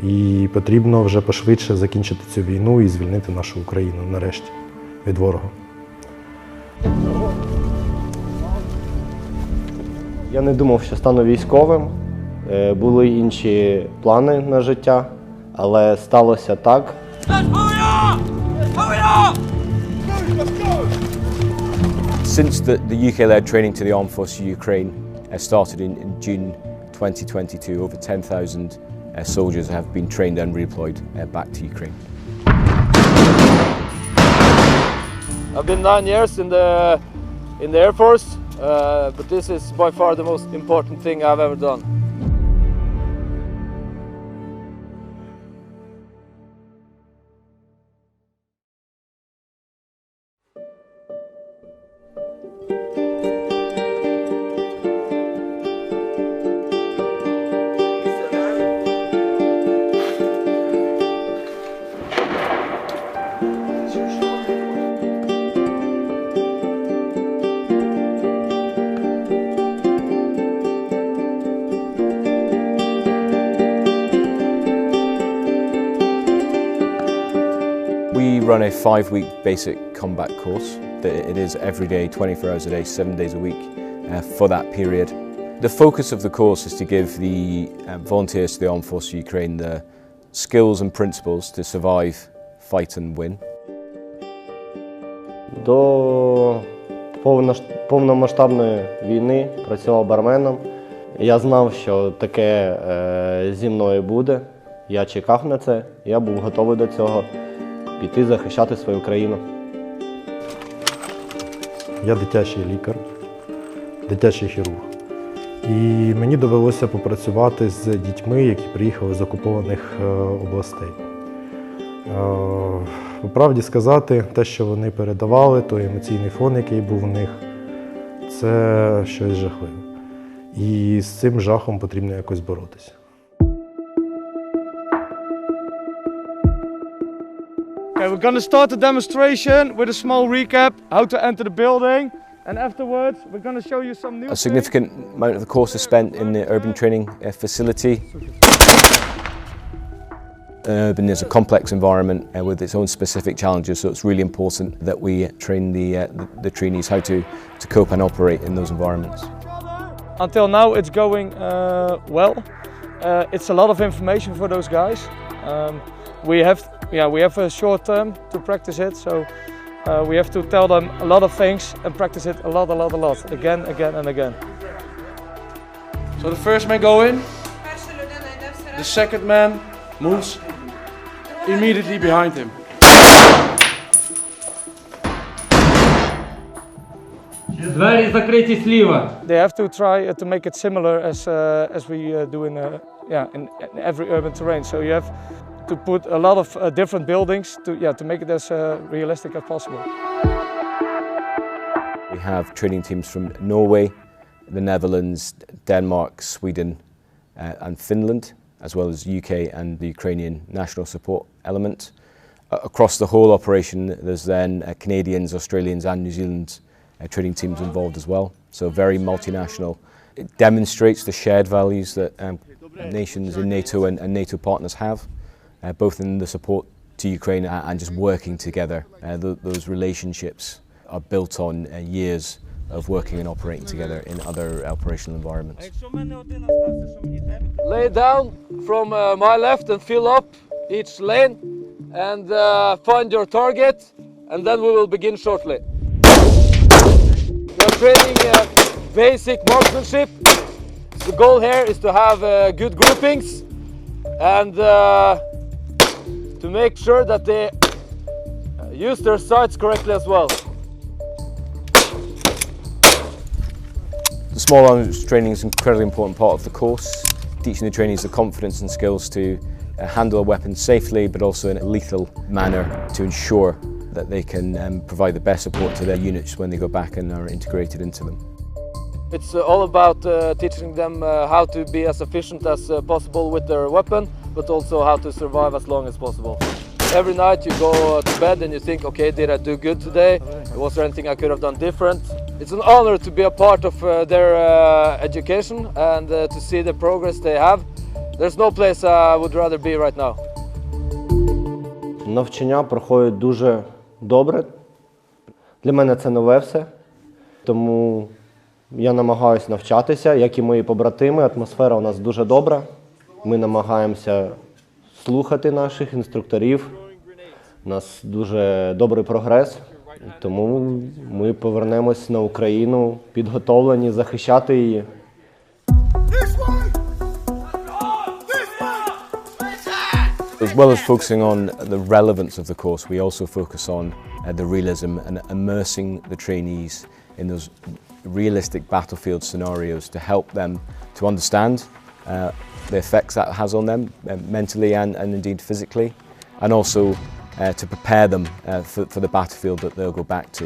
І потрібно вже пошвидше закінчити цю війну і звільнити нашу Україну нарешті від ворога. Я не думав, що стану військовим. Були інші плани на життя, але сталося так. Since the UK-led training to the Armed Forces of Ukraine started in June 2022, over 10,000 soldiers have been trained and redeployed back to Ukraine. I've been 9 years in the Air Force, but this is by far the most important thing I've ever done. We run a 5-week basic combat course. It is every day, 24 hours a day, 7 days a week for that period. The focus of the course is to give the volunteers to the Armed Forces of Ukraine the skills and principles to survive, fight and win. До повномасштабної війни працював барменом. Я знав, що таке зі мною буде. Я чекав на це, я був готовий до цього. Піти захищати свою країну. Я дитячий лікар, дитячий хірург. І мені довелося попрацювати з дітьми, які приїхали з окупованих областей. По правді сказати, те, що вони передавали, той емоційний фон, який був у них, це щось жахливе. І з цим жахом потрібно якось боротися. Okay, we're going to start the demonstration with a small recap how to enter the building, and afterwards we're going to show you some new A significant amount of the course is spent in the urban training facility. Urban is a complex environment with its own specific challenges, so it's really important that we train the trainees how to cope and operate in those environments. Until now it's going well. It's a lot of information for those guys. We have a short term to practice it, so we have to tell them a lot of things and practice it a lot, again and again. So the first man go in, the second man moves immediately behind him. Двері закриті зліва. They have to try to make it similar as we do in every urban terrain. So you have to put a lot of different buildings to make it as realistic as possible. We have training teams from Norway, the Netherlands, Denmark, Sweden and Finland, as well as UK and the Ukrainian national support element. Across the whole operation there's then Canadians, Australians and New Zealand training teams involved as well, so very multinational. It demonstrates the shared values that nations in NATO and NATO partners have, both in the support to Ukraine and just working together. Those relationships are built on years of working and operating together in other operational environments. Lay down from my left and fill up each lane and find your target, and then we will begin shortly. We are training basic marksmanship. The goal here is to have good groupings and to make sure that they use their sights correctly as well. The small arms training is an incredibly important part of the course, teaching the trainees the confidence and skills to handle a weapon safely, but also in a lethal manner to ensure that they can provide the best support to their units when they go back and are integrated into them. It's all about teaching them how to be as efficient as possible with their weapon, but also how to survive as long as possible. Every night you go to bed and you think, okay, did I do good today? Was there anything I could have done different? It's an honor to be a part of their education and to see the progress they have. There's no place I would rather be right now. Навчання проходять дуже добре. Для мене це нове все, тому я намагаюся навчатися, як і мої побратими. Атмосфера у нас дуже добра. Ми намагаємося слухати наших інструкторів. У нас дуже добрий прогрес, тому ми повернемось на Україну підготовлені захищати її. As well as focusing on the relevance of the course, we also focus on the realism and immersing the trainees in those realistic battlefield scenarios to help them to understand the effects that has on them mentally and indeed physically, and also to prepare them for the battlefield that they'll go back to.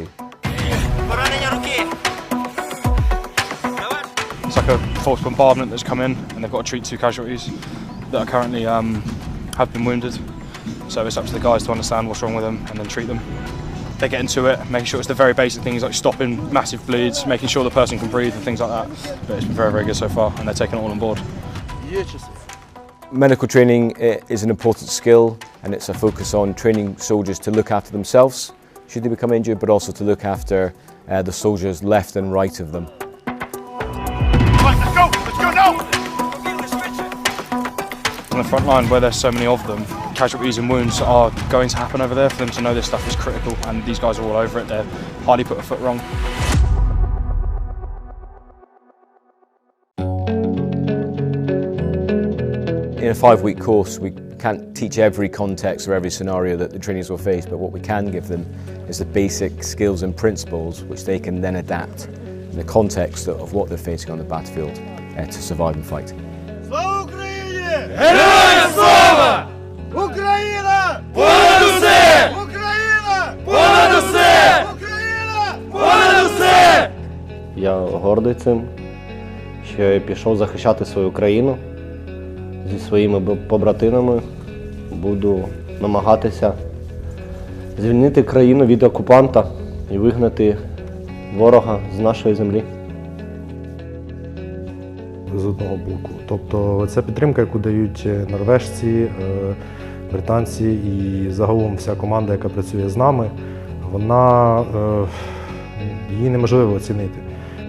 It's like a false bombardment that's come in and they've got to treat 2 casualties that are currently have been wounded. So it's up to the guys to understand what's wrong with them and then treat them. They get into it, making sure it's the very basic things like stopping massive bleeds, making sure the person can breathe and things like that. But it's been very, very good so far and they're taking it all on board. Medical training is an important skill, and it's a focus on training soldiers to look after themselves should they become injured, but also to look after the soldiers left and right of them. Right, let's go now! On the front line, where there's so many of them, casualties and wounds are going to happen over there. For them to know this stuff is critical, and these guys are all over it. They're hardly put a foot wrong. In a 5-week course, we can't teach every context or every scenario that the trainees will face, but what we can give them is the basic skills and principles which they can then adapt in the context of what they're facing on the battlefield to survive and fight. Слава Україні! Героям слава! Україна! Понад усе! Україна! Понад усе! Україна! Понад усе! Я гордий цим, що я пішов захищати свою країну. Зі своїми побратимами буду намагатися звільнити країну від окупанта і вигнати ворога з нашої землі. З одного боку. Тобто це підтримка, яку дають норвежці, британці і загалом вся команда, яка працює з нами, вона, її неможливо оцінити.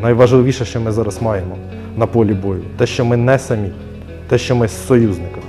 Найважливіше, що ми зараз маємо на полі бою, те, що ми не самі, те, що ми з союзниками.